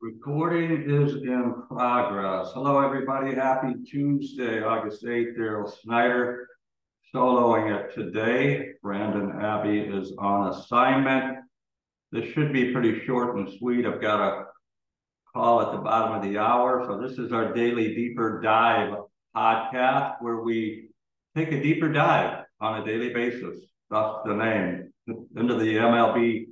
Recording is in progress. Hello, everybody. Happy Tuesday, August 8th. Daryl Snyder soloing it today. Brandon Abbey is on assignment. This should be pretty short and sweet. I've got a call at the bottom of the hour. So this is our daily deeper dive podcast where we take a deeper dive on a daily basis. That's the name. Into the MLB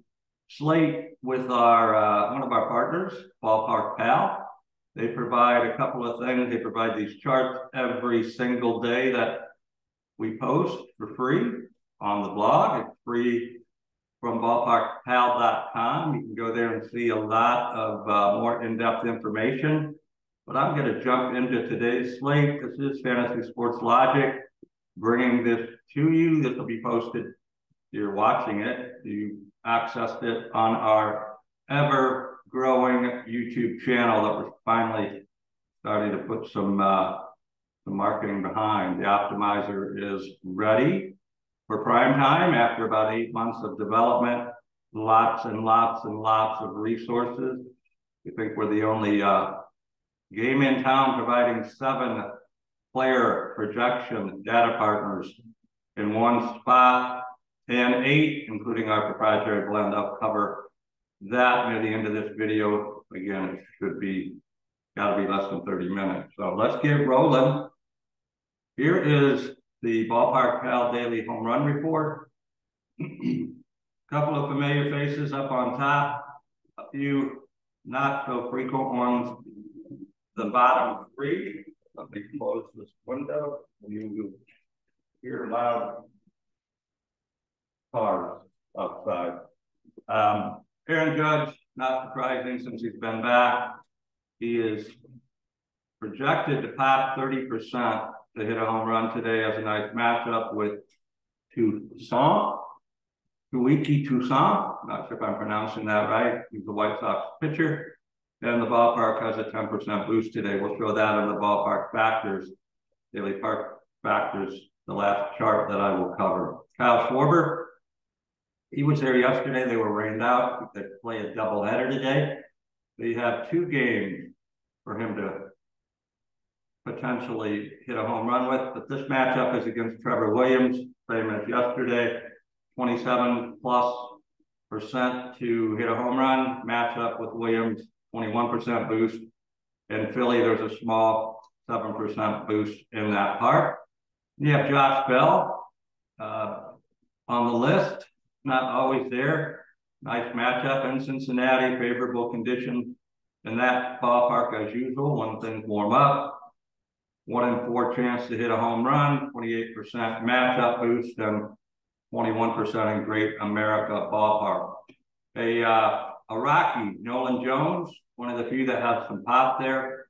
slate with our one of our partners, Ballpark Pal. They provide a couple of things. They provide these charts every single day that we post for free on the blog. It's free from ballparkpal.com. You can go there and see a lot of more in-depth information. But I'm going to jump into today's slate. This is Fantasy Sports Logic, bringing this to you. This will be posted. You're watching it. You accessed it on our ever-growing YouTube channel that we're finally starting to put some marketing behind. The optimizer is ready for prime time after about 8 months of development. Lots and lots and lots of resources. We think we're the only game in town providing 7 player projection data partners in one spot. And 8, including our proprietary blend. I'll cover that near the end of this video. Again, it should be, gotta be less than 30 minutes. So let's get rolling. Here is the Ballpark Pal Daily Home Run Report. A couple of familiar faces up on top, a few not so frequent ones. The bottom 3, let me close this window. You hear loud cars outside. Aaron Judge, not surprising since he's been back. He is projected to pop 30% to hit a home run today as a nice matchup with Tucson. Not sure if I'm pronouncing that right. He's the White Sox pitcher. And the ballpark has a 10% boost today. We'll show that in the ballpark factors, daily park factors, the last chart that I will cover. Kyle Schwarber, he was there yesterday. They were rained out. They play a doubleheader today. They have 2 games for him to potentially hit a home run with. But this matchup is against Trevor Williams, same as yesterday. 27+% to hit a home run. Matchup with Williams, 21% boost. In Philly, there's a small 7% boost in that part. You have Josh Bell on the list. Not always there. Nice matchup in Cincinnati, favorable conditions in that ballpark as usual when things warm up. 1 in 4 chance to hit a home run, 28% matchup boost, and 21% in Great America ballpark. A Rocky, Nolan Jones, one of the few that have some pop there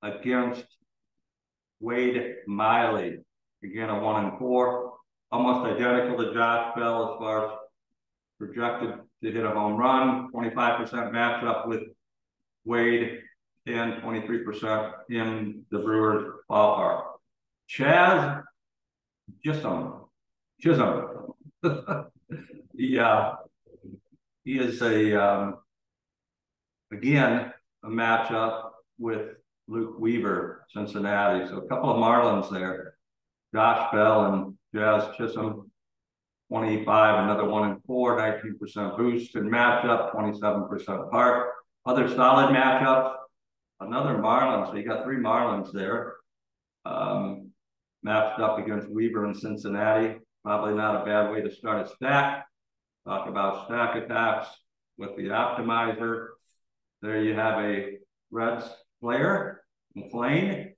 against Wade Miley. Again, a 1 in 4. Almost identical to Josh Bell as far as projected to hit a home run, 25% matchup with Wade and 23% in the Brewers ballpark. Chaz Chisholm. He is again, a matchup with Luke Weaver, Cincinnati. So a couple of Marlins there. Josh Bell and Jazz Chisholm, 25, another 1 in 4, 19% boost in matchup, 27% par. Other solid matchups, another Marlins. So you got 3 Marlins there. Matched up against Weaver and Cincinnati. Probably not a bad way to start a stack. Talk about stack attacks with the optimizer. There you have a Reds player, McLean.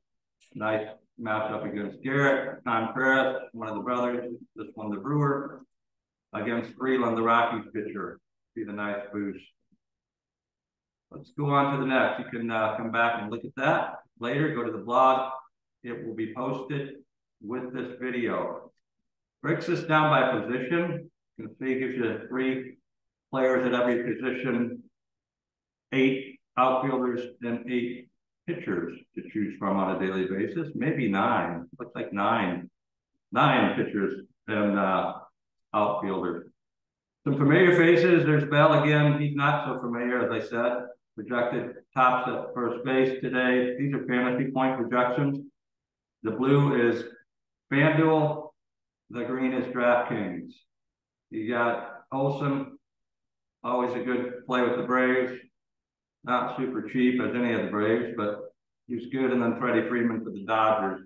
Nice matchup against Garrett. Contreras, one of the brothers, this one the Brewer, against Freeland, the Rockies pitcher. See the nice boost. Let's go on to the next. You can come back and look at that later. Go to the blog. It will be posted with this video. Breaks this down by position. You can see it gives you 3 players at every position, 8 outfielders, and 8 pitchers to choose from on a daily basis. Maybe 9. Looks like 9 pitchers and outfielders. Some familiar faces. There's Bell again. He's not so familiar, as I said. projected tops at first base today. These are fantasy point projections. The blue is FanDuel. The green is DraftKings. You got Olsen, always a good play with the Braves. Not super cheap as any of the Braves, but he's good. And then Freddie Freeman for the Dodgers.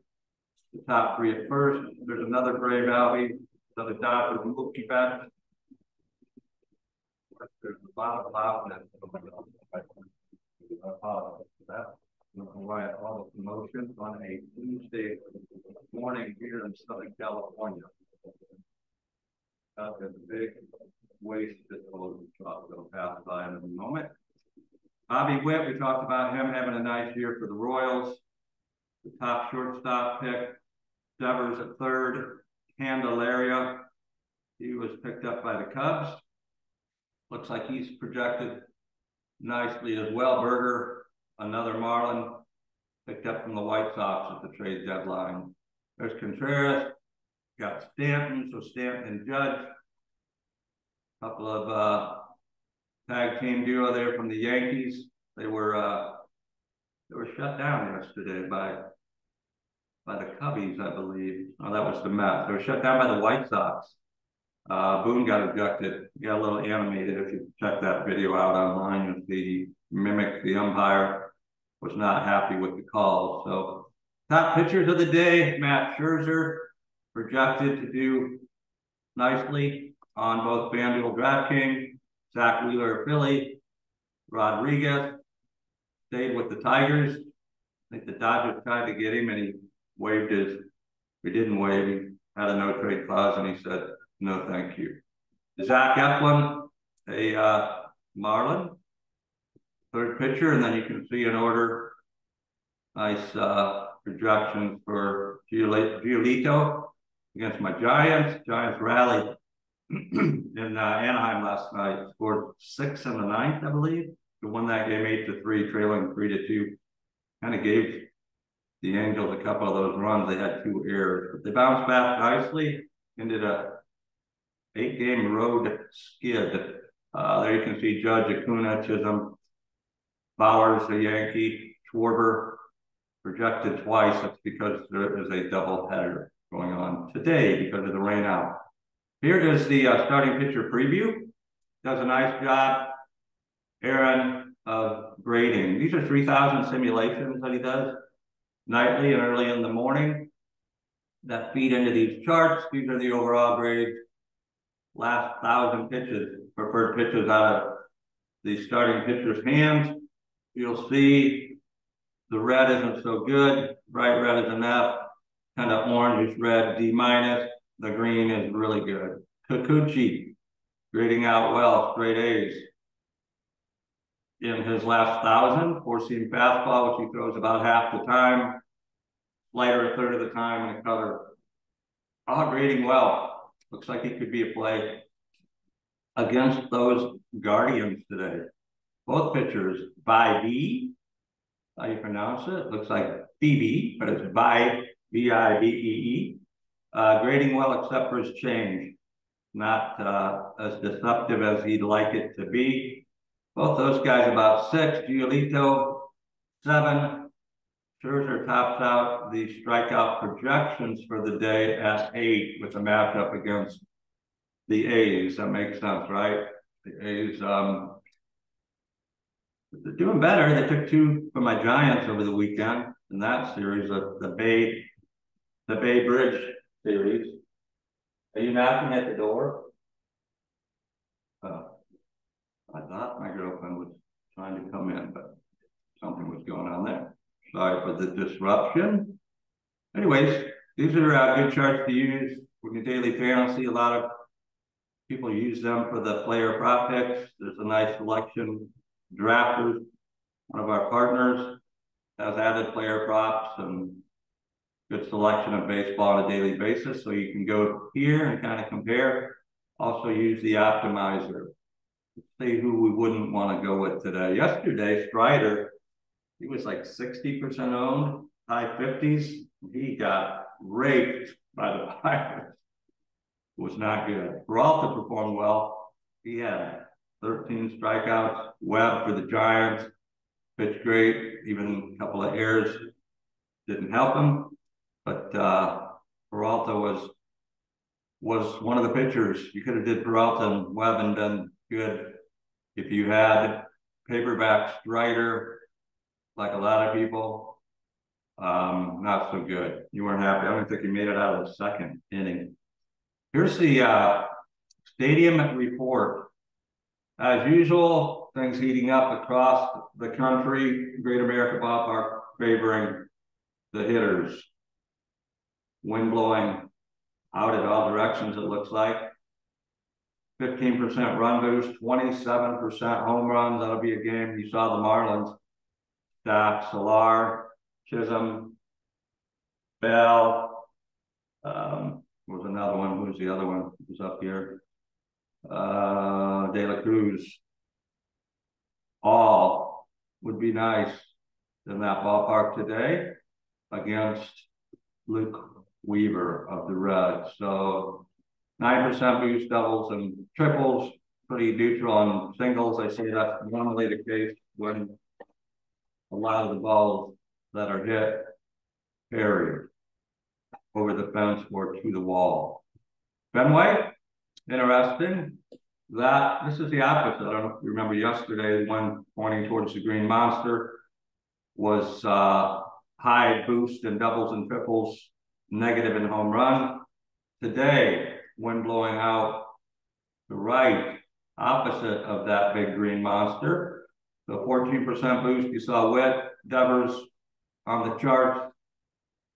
The top three at first. There's another Brave Albie, another Dodgers Mookie bet. There's a lot of loudness. I apologize for that. I don't know why all the commotion on a Tuesday morning here in Southern California. There's a big waste disposal truck that'll pass by in a moment. Bobby Witt, we talked about him having a nice year for the Royals. The top shortstop pick, Devers at third, Candelaria. He was picked up by the Cubs. Looks like he's projected nicely as well. Berger, another Marlin, picked up from the White Sox at the trade deadline. There's Contreras, got Stanton, so Stanton and Judge. A couple of tag team duo there from the Yankees. They were shut down yesterday by the Cubbies, I believe. Oh, that was the Mets. They were shut down by the White Sox. Boone got ejected. Got a little animated if you check that video out online. With the mimic, the umpire was not happy with the call. So top pitchers of the day, Matt Scherzer, projected to do nicely on both FanDuel, DraftKings. Zach Wheeler of Philly, Rodriguez stayed with the Tigers. I think the Dodgers tried to get him and he waived his, he didn't waive, he had a no trade clause and he said, no, thank you. Zach Eflin, a Marlin, third pitcher, and then you can see in order, nice projections for Giolito against my Giants. Giants rallied in Anaheim last night, scored 6 in the ninth, I believe. They won that game 8-3, trailing 3-2. Kind of gave the Angels a couple of those runs. They had 2 errors, but they bounced back nicely. Ended a 8-game road skid. There you can see Judge, Acuna, Chisholm, Bowers, the Yankee, Schwarber projected twice. That's because there is a doubleheader going on today because of the rain out. Here is the starting pitcher preview. Does a nice job, Aaron, of grading. These are 3,000 simulations that he does nightly and early in the morning that feed into these charts. These are the overall grades. Last 1,000 pitches, preferred pitches out of the starting pitcher's hands. You'll see the red isn't so good. Bright red is an F. Kind of orangish red, D-. The green is really good. Kikuchi, grading out well, straight A's. In his last 1,000, four-seam fastball, which he throws about half the time, slider a third of the time, and a cutter. All grading well. Looks like he could be a play against those Guardians today. Both pitchers, Bibee, how you pronounce it? Looks like BB, but it's B-I-B-E-E. Grading well except for his change. Not as disruptive as he'd like it to be. Both those guys about 6. Giolito, 7. Scherzer tops out the strikeout projections for the day at 8 with the matchup against the A's. That makes sense, right? The A's, they're doing better. They took 2 from my Giants over the weekend in that series of the Bay Bridge series. Are you knocking at the door? I thought my girlfriend was trying to come in, but something was going on there. Sorry for the disruption. Anyways, these are good charts to use with your daily fantasy. A lot of people use them for the player prop picks. There's a nice selection. Drafters, one of our partners, has added player props and good selection of baseball on a daily basis. So you can go here and kind of compare. Also use the optimizer. See who we wouldn't want to go with today. Yesterday, Strider, he was like 60% owned, high 50s. He got raped by the Pirates. It was not good. Peralta performed well. He had 13 strikeouts. Webb for the Giants, pitched great. Even a couple of errors didn't help him. But Peralta was one of the pitchers. You could have did Peralta and Webb and been good if you had paperback Strider, like a lot of people. Not so good. You weren't happy. I don't think he made it out of the second inning. Here's the stadium report. As usual, things heating up across the country. Great America Ballpark favoring the hitters. Wind blowing out in all directions, it looks like. 15% run boost, 27% home runs. That'll be a game. You saw the Marlins. Stack, Solar, Chisholm, Bell. Was another one. Who's the other one? Who's up here? De La Cruz. All would be nice in that ballpark today against Luke Weaver of the Reds. So 9% boost, doubles and triples, pretty neutral on singles. I say that's normally the case when a lot of the balls that are hit carried over the fence or to the wall. Fenway, interesting. This is the opposite. I don't know if you remember yesterday, one pointing towards the Green Monster was high boost and doubles and triples, negative in home run. Today, wind blowing out the right, opposite of that big Green Monster. So 14% boost. You saw Witt, Devers on the charts.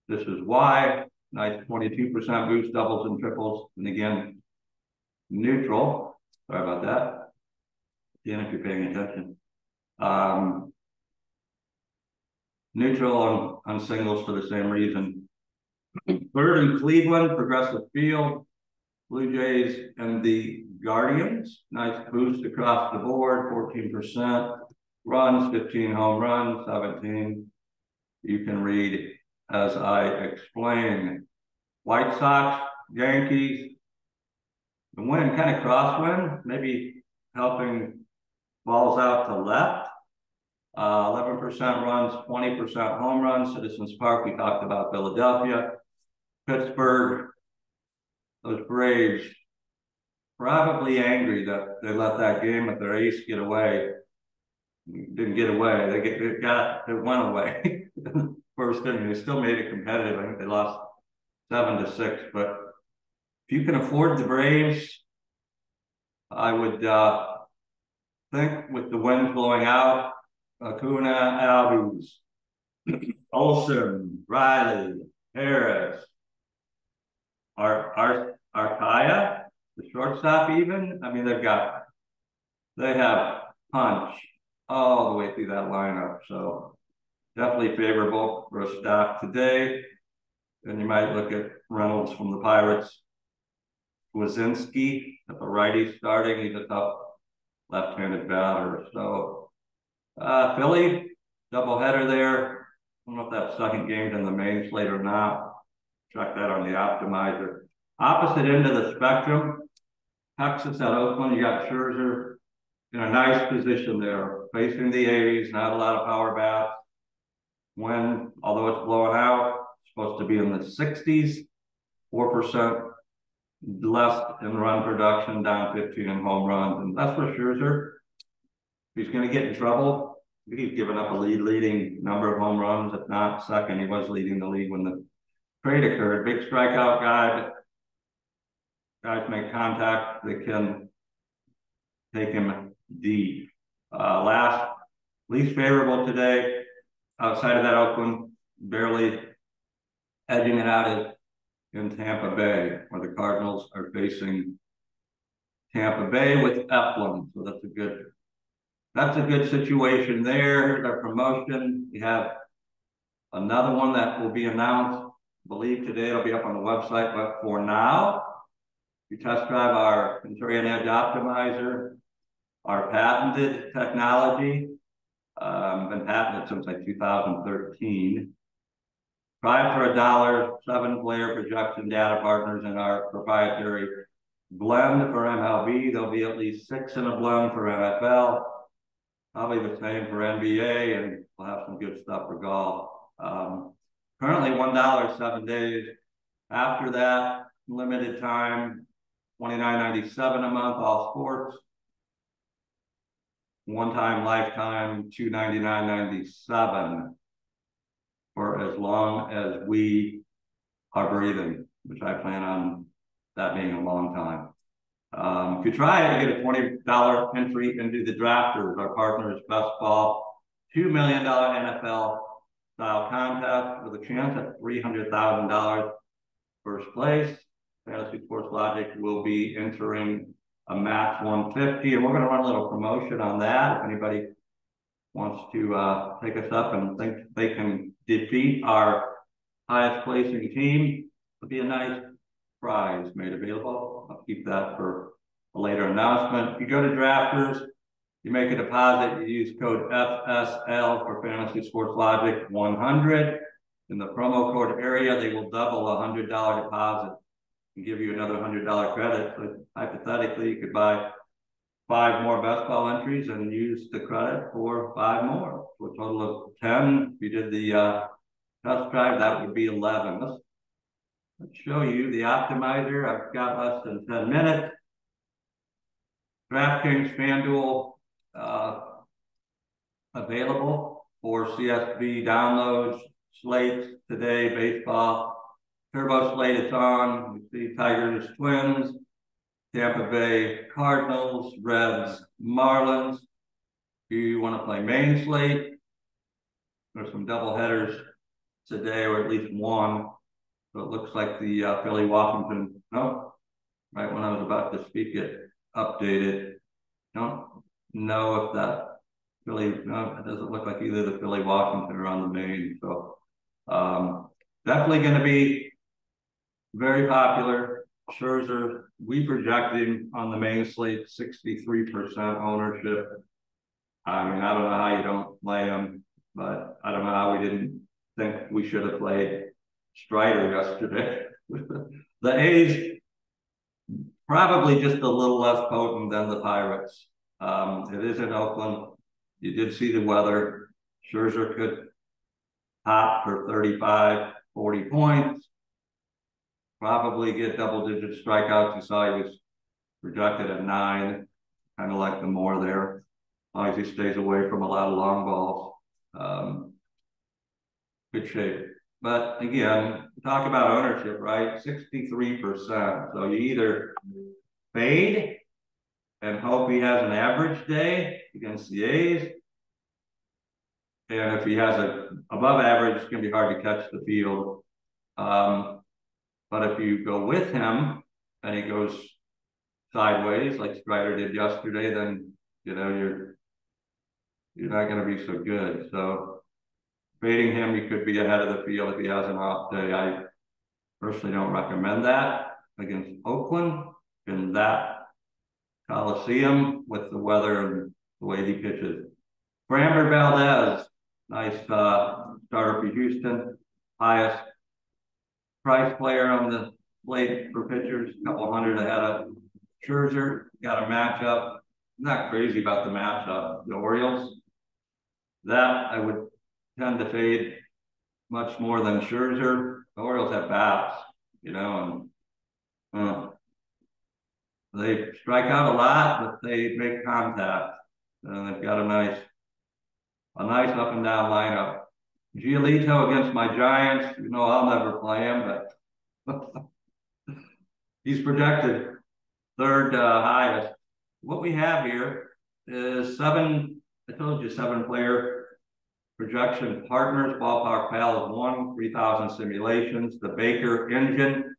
This is why. Nice 22% boost, doubles and triples. And again, neutral. Sorry about that. Again, if you're paying attention. Neutral on singles for the same reason. Third in Cleveland, Progressive Field, Blue Jays and the Guardians. Nice boost across the board, 14% runs, 15 home runs, 17. You can read as I explain. White Sox, Yankees. The wind, kind of crosswind, maybe helping balls out to left. 11% runs, 20% home runs. Citizens Park, we talked about Philadelphia. Pittsburgh, those Braves, probably angry that they let that game with their ace get away. Didn't get away. It went away. First inning, they still made it competitive. I think they lost 7-6. But if you can afford the Braves, I would think with the wind blowing out, Acuna, Albies, Olsen, Riley, Harris, Arcaia, the shortstop even. I mean, they have punch all the way through that lineup. So definitely favorable for a stock today. And you might look at Reynolds from the Pirates. Wazinski, at the righty starting. He's a tough left-handed batter. So Philly, doubleheader there. I don't know if that second game's in the main slate or not. Check that on the optimizer. Opposite end of the spectrum, Texas at Oakland, you got Scherzer in a nice position there, facing the 80s, not a lot of power bats. Wind, although it's blowing out, it's supposed to be in the 60s, 4% less in run production, down 15 in home runs. And that's for Scherzer. If he's going to get in trouble, he's given up a leading number of home runs, if not second. He was leading the league when the trade occurred. Big strikeout guy, but guys make contact, they can take him deep. Least favorable today, outside of that Oakland, barely edging it out is in Tampa Bay, where the Cardinals are facing Tampa Bay with Eflin. So that's a good situation there. Here's our promotion. We have another one that will be announced. I believe today it'll be up on the website, but for now, you test drive our Centurion Edge Optimizer, our patented technology, been patented since like 2013. Try it for $1, 7-player projection data partners in our proprietary blend for MLB. There'll be at least 6 in a blend for NFL. Probably the same for NBA, and we'll have some good stuff for golf. Currently $1 7 days. After that, limited time, $29.97 a month, all sports. One-time lifetime, $299.97 for as long as we are breathing, which I plan on that being a long time. If you try it, you get a $20 entry into the drafters. Our partner is Best Ball, $2 million NFL style contest with a chance at $300,000 first place. Fantasy Sports Logic will be entering a max 150, and we're going to run a little promotion on that. If anybody wants to take us up and think they can defeat our highest placing team, it'll be a nice prize made available. I'll keep that for a later announcement. If you go to Drafters, you make a deposit, you use code FSL for Fantasy Sports Logic 100. In the promo code area, they will double a $100 deposit and give you another $100 credit. So hypothetically, you could buy 5 more best ball entries and use the credit for 5 more. So a total of 10. If you did the test drive, that would be 11. Let's show you the optimizer. I've got less than 10 minutes. DraftKings, FanDuel, available for CSV downloads, slates today, baseball, turbo slate it's on. We see Tigers, Twins, Tampa Bay, Cardinals, Reds, Marlins. If you want to play main slate, there's some double headers today, or at least one. So it looks like the Philly Washington, no, right when I was about to speak it, updated. Don't know if that Philly, no, it doesn't look like either the Philly Washington or on the main. So definitely going to be very popular. Scherzer, we projecting on the main slate 63% ownership. I mean, I don't know how you don't play him, but I don't know how we didn't think we should have played Strider yesterday. The A's probably just a little less potent than the Pirates. It is in Oakland. You did see the weather. Scherzer could pop for 35, 40 points. Probably get double-digit strikeouts. You saw he was projected at 9. Kind of like the more there. As long as he stays away from a lot of long balls. Good shape. But again, talk about ownership, right? 63%. So you either fade and hope he has an average day against the A's. And if he has an above average, it's going to be hard to catch the field. But if you go with him and he goes sideways, like Strider did yesterday, then you know you're not going to be so good. So fading him, you could be ahead of the field if he has an off day. I personally don't recommend that against Oakland in that Coliseum with the weather and the way he pitches. Framber Valdez, nice starter for Houston, highest price player on the slate for pitchers, a couple hundred ahead of Scherzer. Got a matchup. I'm not crazy about the matchup. The Orioles, that I would tend to fade much more than Scherzer. The Orioles have bats, you know, and they strike out a lot, but they make contact. And they've got a nice up and down lineup. Giolito against my Giants. You know, I'll never play him, but he's projected 3rd highest. What we have here is 7, I told you 7-player projection partners. Ballpark Pal is 1, 3,000 simulations. The Baker Engine,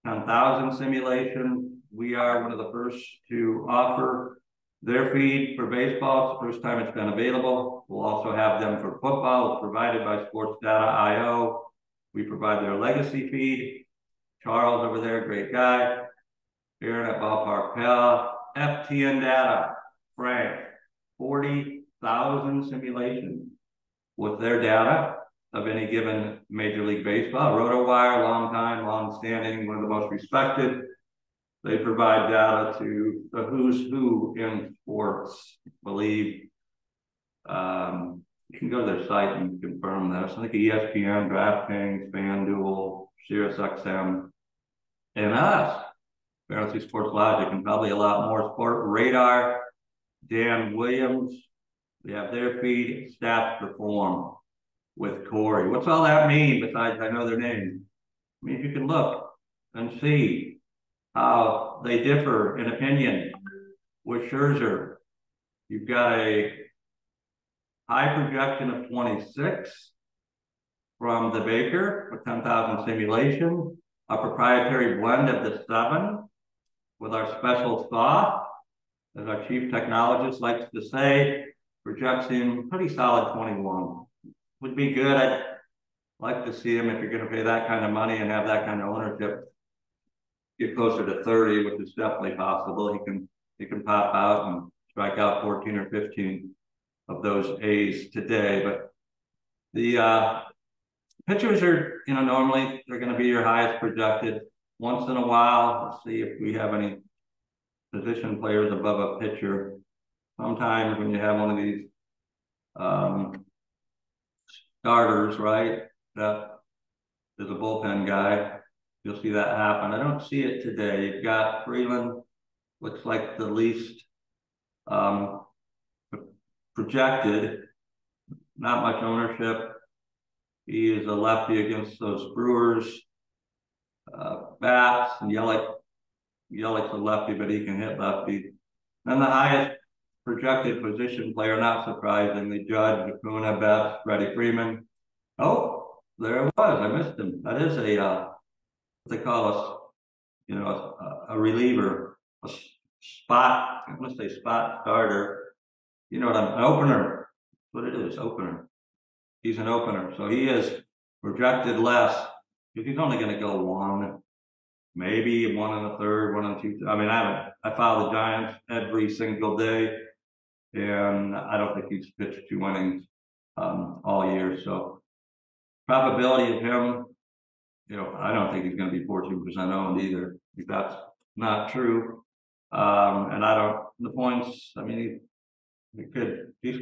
10,000 simulations. We are one of the first to offer their feed for baseball. It's the first time it's been available. We'll also have them for football. It's provided by Sports Data IO. We provide their legacy feed. Charles over there, great guy. Aaron at Ballpark Pal. FTN Data, Frank, 40,000 simulations with their data of any given Major League Baseball. RotoWire, long time, long standing, one of the most respected. They provide data to the who's who in sports. I believe You can go to their site and confirm this. I think ESPN, DraftKings, FanDuel, SiriusXM, and us, Fantasy Sports Logic, and probably a lot more. Sport Radar, Dan Williams. We have their feed, Stats Perform with Corey. What's all that mean besides I know their names? I mean, you can look and see how they differ in opinion. With Scherzer, you've got a high projection of 26 from the Baker with 10,000 simulation, a proprietary blend of the 7 with our special sauce, as our chief technologist likes to say, projects him pretty solid 21. Would be good. I'd like to see him, if you're going to pay that kind of money and have that kind of ownership, get closer to 30, which is definitely possible. He can pop out and strike out 14 or 15 of those A's today. But the pitchers are, normally they're going to be your highest projected. Once in a while, let's see if we have any position players above a pitcher. Sometimes when you have one of these starters, right, that is a bullpen guy, you'll see that happen. I don't see it today. You've got Freeland, looks like the least projected, not much ownership. He is a lefty against those Brewers. Bats, and Yelik's a lefty, but he can hit lefty. Then the highest projected position player, not surprisingly, Judge, Acuna, Betts, Freddie Freeman. Oh, there it was. I missed him. That is a what they call a reliever, a spot. I'm gonna say spot starter. An opener. That's what it is, opener. He's an opener, so he is projected less. If he's only going to go 1, maybe 1 1/3, 1 2. I mean, I follow the Giants every single day, and I don't think he's pitched 2 innings all year. So probability of him, I don't think he's going to be 14% owned either. If that's not true, and the points. I mean, he could get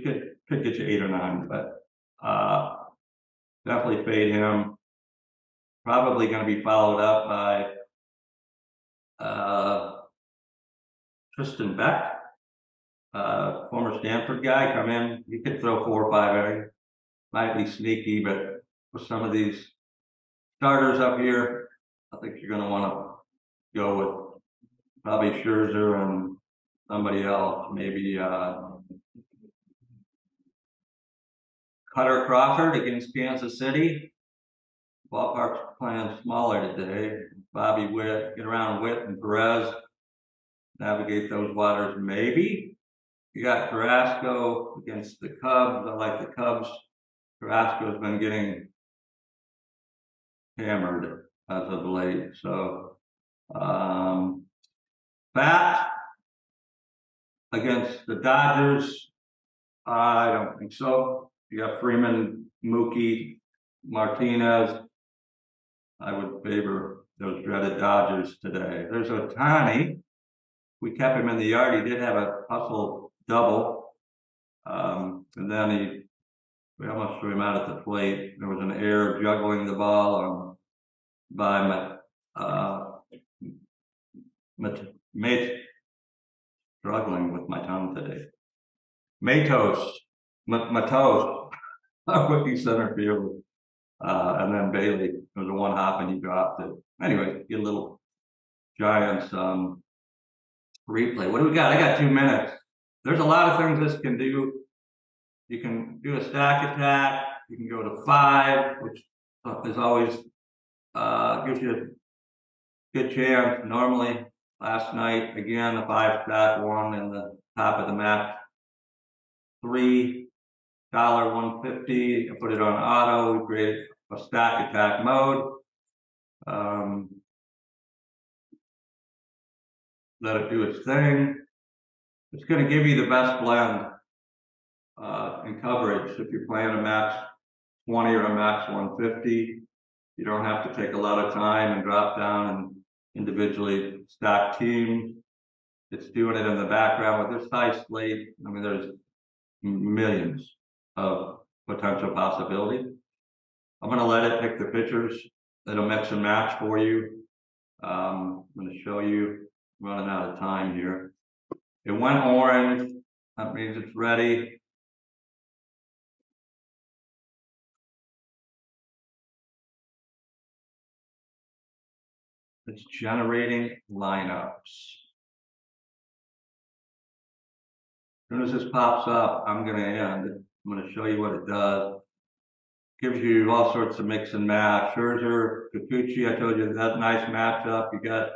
you 8 or 9, but definitely fade him. Probably going to be followed up by Tristan Beck, former Stanford guy, come in. He could throw 4 or 5 innings. Might be sneaky, but with some of these starters up here, I think you're going to want to go with probably Scherzer and somebody else, maybe Cutter Crawford against Kansas City. Ballpark's playing smaller today. Bobby Witt, get around Witt and Perez, navigate those waters maybe. You got Carrasco against the Cubs. I like the Cubs. Carrasco's been getting hammered as of late. So, Bat against the Dodgers, I don't think so. You got Freeman, Mookie, Martinez. I would favor those dreaded Dodgers today. There's Ohtani. We kept him in the yard. He did have a hustle double. And then we almost threw him out at the plate. There was an error juggling the ball by struggling with my tongue today. Matos, rookie center fielder. And then Bailey, there was a 1 hop and he dropped it. Anyway, get a little Giants replay. What do we got? I got 2 minutes. There's a lot of things this can do. You can do a stack attack. You can go to 5, which is always gives you a good chance. Normally, last night, again, a 5 stack, 1 in the top of the map. $3, $150. I put it on auto. We created a stack attack mode. Let it do its thing. It's going to give you the best blend in coverage. If you're playing a max 20 or a max 150, you don't have to take a lot of time and drop down and individually stack teams. It's doing it in the background with this high slate. I mean, there's millions of potential possibilities. I'm going to let it pick the pictures. It'll mix and match for you. I'm going to show you, running out of time here. It went orange. That means it's ready. It's generating lineups. As soon as this pops up, I'm going to end. I'm going to show you what it does. Gives you all sorts of mix and match. Scherzer, Kikuchi, I told you that nice matchup. You got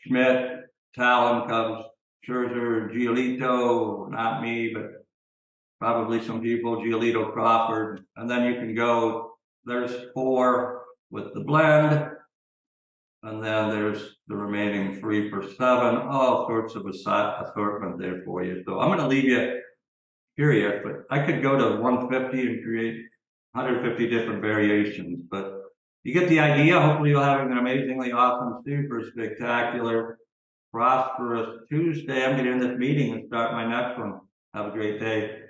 Schmidt, Talon, Cubs, Scherzer, Giolito, not me, but probably some people, Giolito, Crawford. And then you can go, there's 4 with the blend. And then there's the remaining 3 for 7, all sorts of assortment there for you. So I'm going to leave you curious, but I could go to 150 and create 150 different variations, but you get the idea. Hopefully you'll have an amazingly awesome, super spectacular, prosperous Tuesday. I'm getting in this meeting and start my next one. Have a great day.